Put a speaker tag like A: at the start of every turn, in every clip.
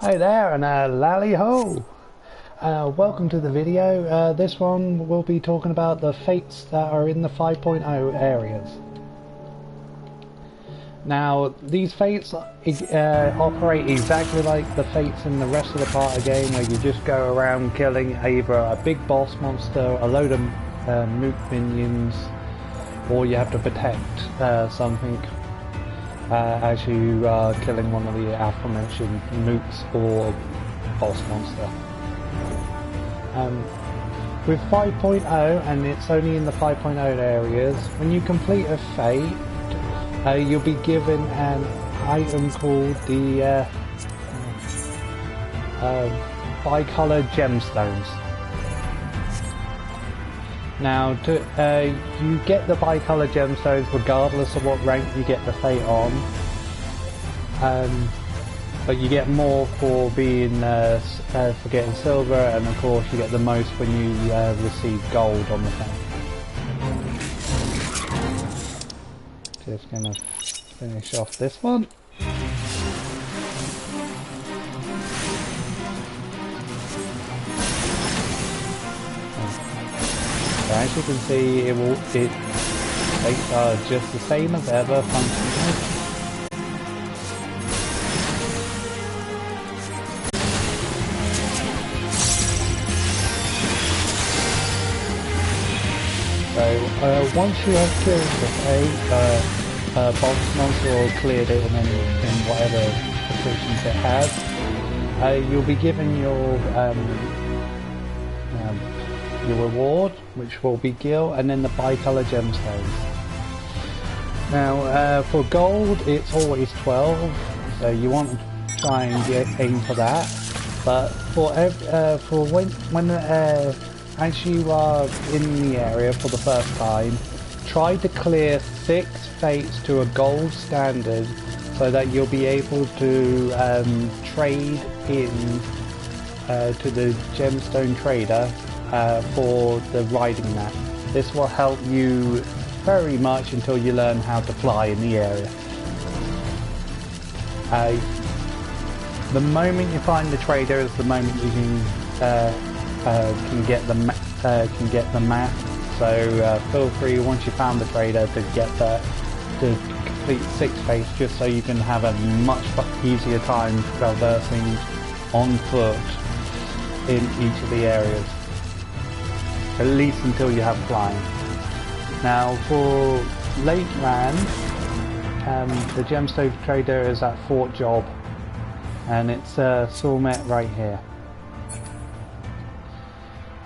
A: Hi there and lally ho! Welcome to the video. This one we'll be talking about the fates that are in the 5.0 areas. Now these fates operate exactly like the fates in the rest of the part of the game, where you just go around killing either a big boss monster, a load of moot minions, or you have to protect something as you are killing one of the aforementioned moots or boss monster. With 5.0, and it's only in the 5.0 areas, when you complete a fate, you'll be given an item called the bicolor gemstones. Now, you get the bicolor gemstones regardless of what rank you get the fate on, but you get more for being for getting silver, and of course you get the most when you receive gold on the fate. Just gonna finish off this one. As you can see, fates are just the same as ever, functioning. So once you have killed the boss monster or cleared it in whatever positions it has, you'll be given your reward, which will be gil, and then the bicolor gemstones. Now for gold it's always 12, so you want to try and aim for that, but for when as you are in the area for the first time, try to clear 6 fates to a gold standard, so that you'll be able to trade in to the gemstone trader for the riding map. This will help you very much until you learn how to fly in the area. The moment you find the trader is the moment you can get the map. So feel free, once you found the trader, to get that, to complete 6 fates, just so you can have a much easier time traversing on foot in each of the areas. At least until you have flying. Now for late land, the gemstone trader is at Fort Job, and it's Soulmet right here.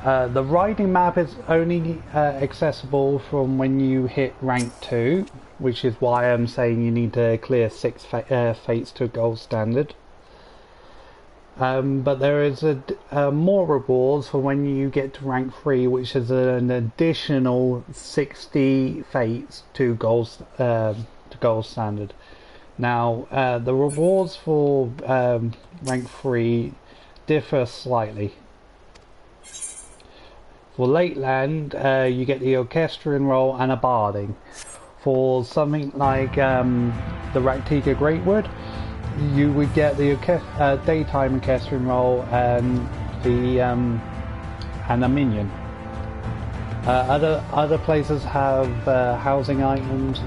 A: The riding map is only accessible from when you hit rank 2, which is why I'm saying you need to clear 6 fates to gold standard. But there is more rewards for when you get to rank 3, which is an additional 60 fates to gold standard. Now the rewards for rank 3 differ slightly. For late land, you get the orchestrion role and a barding. For something like the Raktika Greatwood, you would get the daytime orchestrion role and a minion. Other places have housing items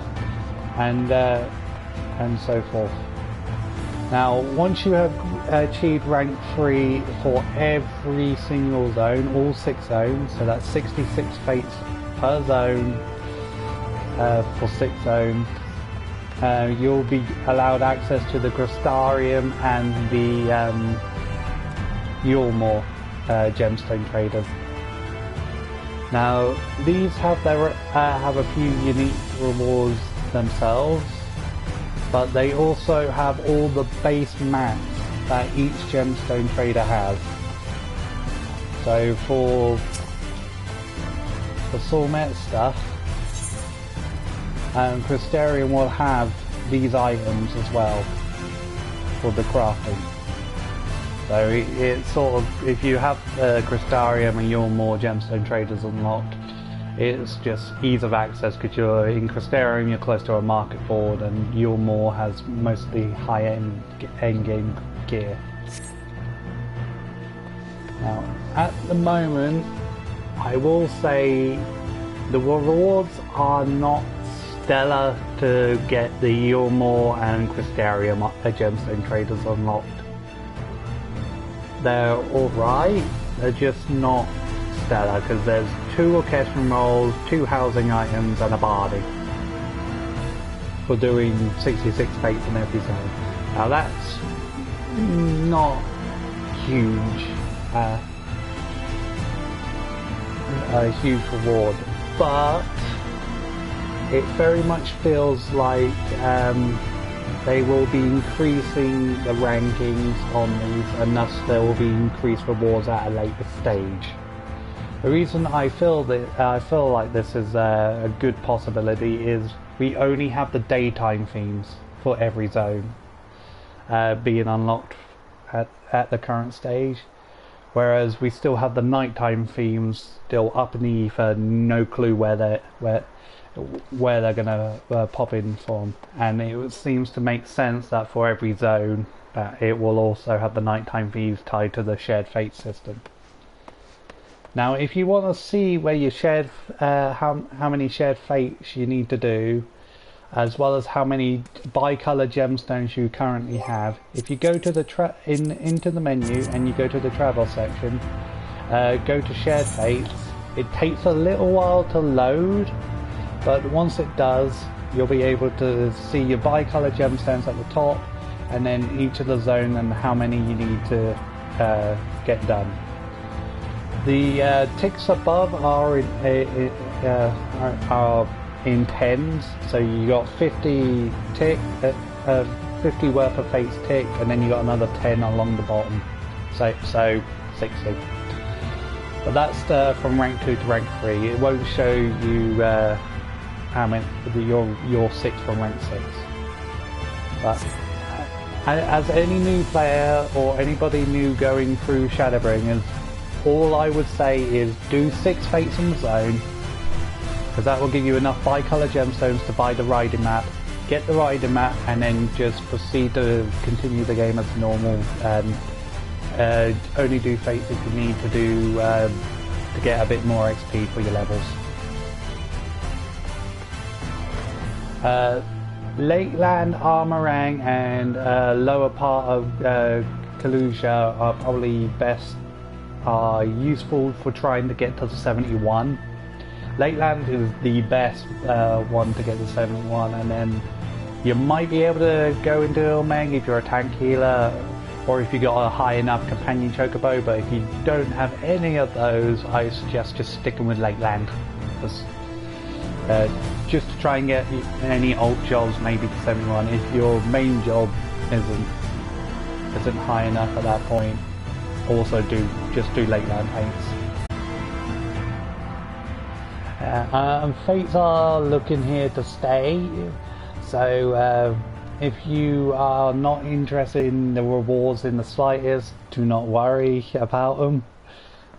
A: and so forth. Now, once you have achieved rank 3 for every single zone, all 6 zones, so that's 66 fates per zone for 6 zones, you'll be allowed access to the Crystarium and the Yulmore gemstone traders. Now these have a few unique rewards themselves, but they also have all the base maps that each gemstone trader has. So for the Soulmet stuff, Crystarium will have these items as well for the crafting. So it's sort of, if you have Crystarium and you're more gemstone traders unlocked, it's just ease of access, because you're in Crystarium, you're close to a market board, and Yulmore has mostly high-end game gear. Now, at the moment, I will say the rewards are not stellar to get the Yulmore and Cristaria gemstone traders unlocked. They're alright, they're just not stellar because there's 2 orchestral rolls, 2 housing items and a barding for doing 66 fates in every zone. Now that's not huge, a huge reward, but it very much feels like they will be increasing the rankings on these, and thus there will be increased rewards at a later stage. The reason I feel like this is a good possibility is we only have the daytime themes for every zone being unlocked at the current stage, whereas we still have the nighttime themes still up in the ether, no clue where they're gonna pop in from, and it seems to make sense that for every zone that it will also have the nighttime themes tied to the shared fate system. Now, if you want to see where your shared how many shared fates you need to do, as well as how many bicolor gemstones you currently have, if you go to the into the menu and you go to the travel section, go to shared fates. It takes a little while to load, but once it does, you'll be able to see your bicolor gemstones at the top, and then each of the zone and how many you need to get done. The ticks above are in tens, so you got 50 tick, 50 worth of fates tick, and then you got another 10 along the bottom, so 60. But that's from rank 2 to rank 3. It won't show you how many your 6 from rank 6. But as any new player or anybody new going through Shadowbringers, all I would say is do 6 fates in the zone, because that will give you enough bicolor gemstones to buy the riding map, get the riding map, and then just proceed to continue the game as normal, and only do fates if you need to do to get a bit more XP for your levels. Lakeland, Armorang and lower part of Kalusia are probably useful for trying to get to the 71. Lakeland is the best one to get to 71, and then you might be able to go into Ilmeng if you're a tank healer, or if you got a high enough companion chocobo. But if you don't have any of those, I suggest just sticking with Lakeland, just to try and get any alt jobs maybe to 71 if your main job isn't high enough at that point. Also just do Lakeland paints. Fates are looking here to stay, so if you are not interested in the rewards in the slightest, do not worry about them.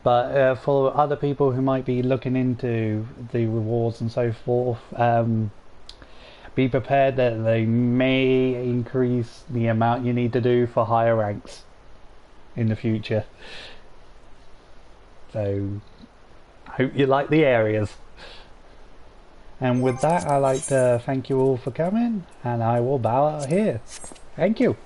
A: But for other people who might be looking into the rewards and so forth, be prepared that they may increase the amount you need to do for higher ranks in the future. So I hope you like the areas. And with that, I'd like to thank you all for coming, and I will bow out here. Thank you.